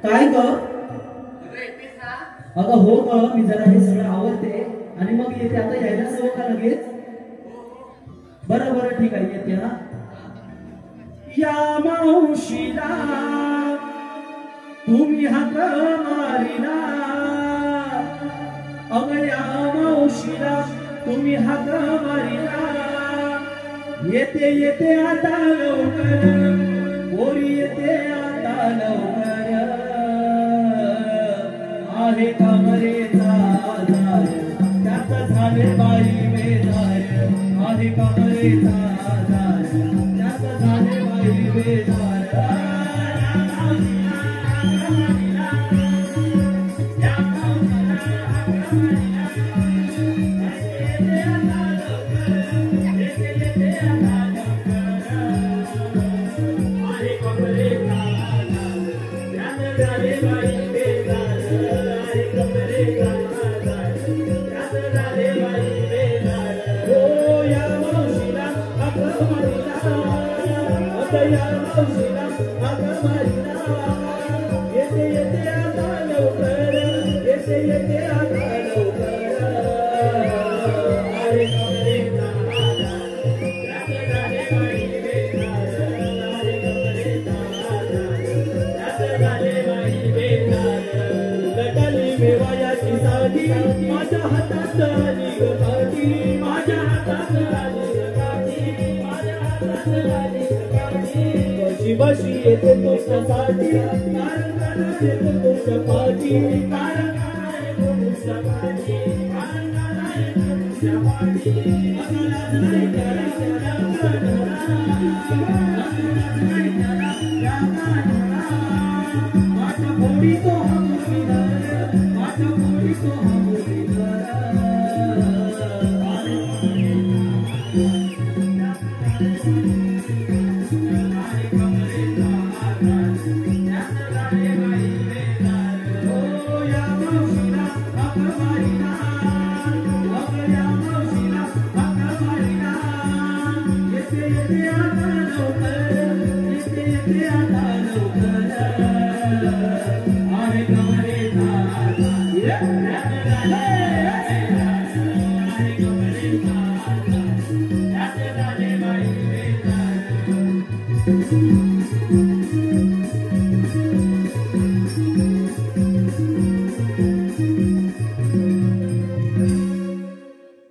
काय ग? अगं हो ग, मी जरा हे सगळं आवडते आणि मग येते. आता यायला सवय का लगेच? बरं बरं ठीक आहे, येते हा. या मावशीला तुम्ही हाक मारिना, अग या मावशीला तुम्ही हाक मारिना. येते येते आता लवकर, पोरी येते आता लवकर. आहे कमरेचा आजार त्यात झाले बाई बेजार. आहे कमरेचा आजार त्यात झाले बाई बेजार. माझ्या हातात आली ग काठी, माझ्या हातात आली ग काठी, माझ्या हातात आली ग काठी. बशी बशी येते तुझ्यासाठी, तारंगाला येतो तुझ्या पाठी, तारंगाला येतो तुझ्या पाठी, तारंगाला येतो तुझ्या पाठी. अगलाच नाही त्याला त्याला माझ्या पोटी तो मुरलीधर, माझ्या पोटी तो मुरलीधर.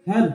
हल